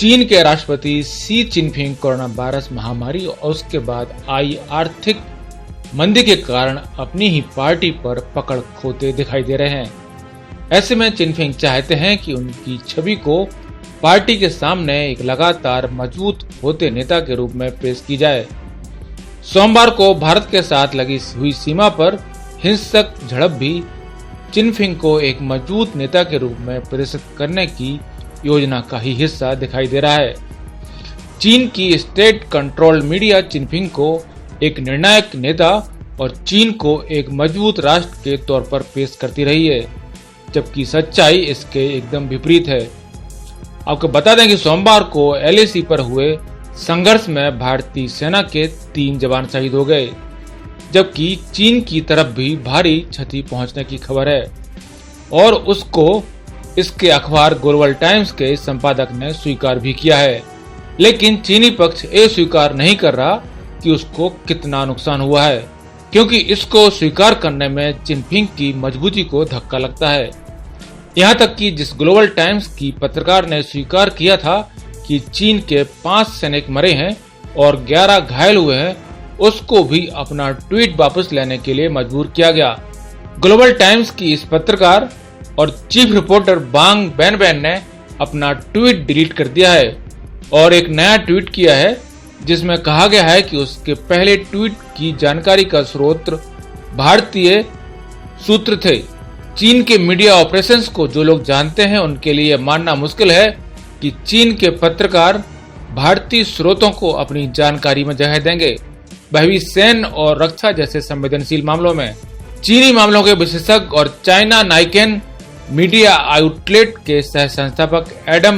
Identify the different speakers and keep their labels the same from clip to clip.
Speaker 1: चीन के राष्ट्रपति शी चिनफिंग कोरोना वायरस महामारी और उसके बाद आई आर्थिक मंदी के कारण अपनी ही पार्टी पर पकड़ खोते दिखाई दे रहे हैं। ऐसे में चिनफिंग चाहते हैं कि उनकी छवि को पार्टी के सामने एक लगातार मजबूत होते नेता के रूप में पेश की जाए। सोमवार को भारत के साथ लगी हुई सीमा पर हिंसक झड़प भी चिनफिंग को एक मजबूत नेता के रूप में प्रदर्शित करने की योजना का ही हिस्सा दिखाई दे रहा है। चीन की स्टेट कंट्रोल मीडिया चिनफिंग को एक निर्णायक नेता और चीन को एक मजबूत राष्ट्र के तौर पर पेश करती रही है, जबकि सच्चाई इसके एकदम विपरीत है। आपको बता दें कि सोमवार को LAC पर हुए संघर्ष में भारतीय सेना के 3 जवान शहीद हो गए, जबकि चीन की तरफ भी भारी क्षति पहुंचने की खबर है और उसको इसके अखबार ग्लोबल टाइम्स के संपादक ने स्वीकार भी किया है। लेकिन चीनी पक्ष ये स्वीकार नहीं कर रहा कि उसको कितना नुकसान हुआ है, क्योंकि इसको स्वीकार करने में चिनफिंग की मजबूती को धक्का लगता है। यहाँ तक कि जिस ग्लोबल टाइम्स की पत्रकार ने स्वीकार किया था कि चीन के 5 सैनिक मरे हैं और 11 घायल हुए हैं, उसको भी अपना ट्वीट वापस लेने के लिए मजबूर किया गया। ग्लोबल टाइम्स की इस पत्रकार और चीफ रिपोर्टर बांग बैनबैन ने अपना ट्वीट डिलीट कर दिया है और एक नया ट्वीट किया है, जिसमें कहा गया है कि उसके पहले ट्वीट की जानकारी का स्रोत भारतीय सूत्र थे। चीन के मीडिया ऑपरेशंस को जो लोग जानते हैं उनके लिए मानना मुश्किल है कि चीन के पत्रकार भारतीय स्रोतों को अपनी जानकारी में जगह देंगे, वह भी सैन्य और रक्षा जैसे संवेदनशील मामलों में। चीनी मामलों के विशेषज्ञ और चाइना नाइकेन मीडिया आउटलेट के सह संस्थापक एडम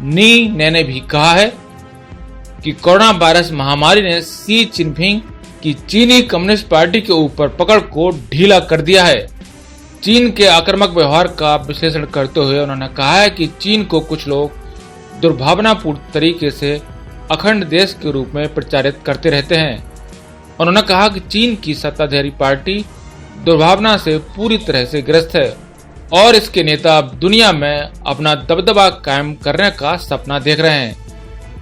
Speaker 1: नी ने भी कहा है कि कोरोना वायरस महामारी ने शी चिनफिंग की चीनी कम्युनिस्ट पार्टी के ऊपर पकड़ को ढीला कर दिया है। चीन के आक्रामक व्यवहार का विश्लेषण करते हुए उन्होंने कहा है कि चीन को कुछ लोग दुर्भावनापूर्ण तरीके से अखंड देश के रूप में प्रचारित करते रहते हैं। उन्होंने कहा कि चीन की सत्ताधारी पार्टी दुर्भावना से पूरी तरह से ग्रस्त है और इसके नेता अब दुनिया में अपना दबदबा कायम करने का सपना देख रहे हैं,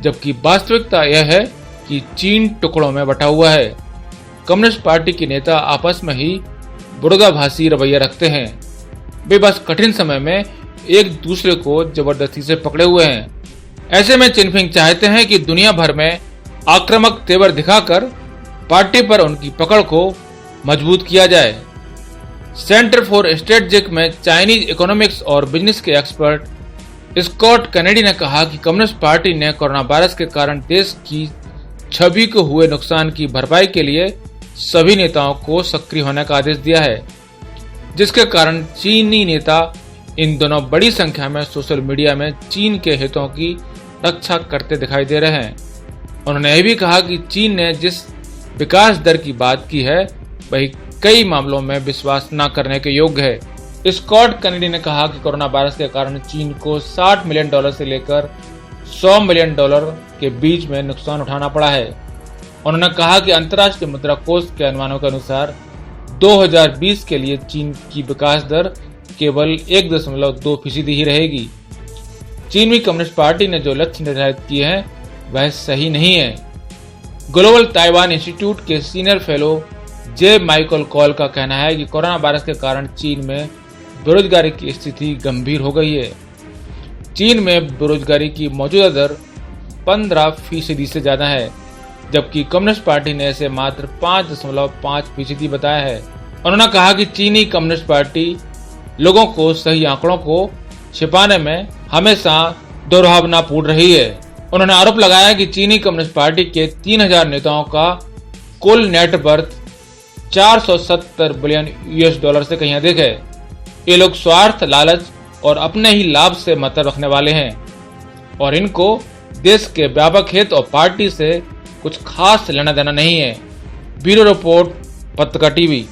Speaker 1: जबकि वास्तविकता यह है कि चीन टुकड़ों में बटा हुआ है। कम्युनिस्ट पार्टी के नेता आपस में ही विरोधाभासी रवैया रखते हैं। वे बस कठिन समय में एक दूसरे को जबरदस्ती से पकड़े हुए हैं। ऐसे में चिनफिंग चाहते हैं कि दुनिया भर में आक्रामक तेवर दिखाकर पार्टी पर उनकी पकड़ को मजबूत किया जाए। सेंटर फॉर स्ट्रेटेजिक में चाइनीज इकोनॉमिक्स और बिजनेस के एक्सपर्ट स्कॉट कैनेडी ने कहा कि कम्युनिस्ट पार्टी ने कोरोना वायरस के कारण देश की छवि को हुए नुकसान की भरपाई के लिए सभी नेताओं को सक्रिय होने का आदेश दिया है, जिसके कारण चीनी नेता इन दोनों बड़ी संख्या में सोशल मीडिया में चीन के हितों की रक्षा करते दिखाई दे रहे हैं। उन्होंने यह भी कहा कि चीन ने जिस विकास दर की बात की है वही कई मामलों में विश्वास न करने के योग्य है। स्कॉट कैनेडी ने कहा कि कोरोना वायरस के कारण चीन को $60 मिलियन से लेकर $100 मिलियन के बीच में नुकसान उठाना पड़ा है। उन्होंने कहा कि अंतर्राष्ट्रीय मुद्रा कोष के अनुमानों के अनुसार 2020 के लिए चीन की विकास दर केवल 1.2% ही रहेगी। चीनी कम्युनिस्ट पार्टी ने जो लक्ष्य निर्धारित किए हैं वह सही नहीं है। ग्लोबल ताइवान इंस्टीट्यूट के senior fellow J Michael call का कहना है कि कोरोना वायरस के कारण चीन में बेरोजगारी की स्थिति गंभीर हो गई है। चीन में बेरोजगारी की मौजूदा दर 15% से ज्यादा है, जबकि कम्युनिस्ट पार्टी ने इसे मात्र 5.5% बताया है। उन्होंने कहा कि चीनी कम्युनिस्ट पार्टी लोगों को सही आंकड़ों को छिपाने में हमेशा दुर्भावनापूर्ण रही है। उन्होंने आरोप लगाया कि चीनी कम्युनिस्ट पार्टी के 3000 नेताओं का कुल नेटवर्थ $470 बिलियन से कहीं अधिक है। ये लोग स्वार्थ, लालच और अपने ही लाभ से मतलब रखने वाले हैं और इनको देश के व्यापक हित और पार्टी से कुछ खास लेना देना नहीं है। ब्यूरो रिपोर्ट, पत्रिका टीवी।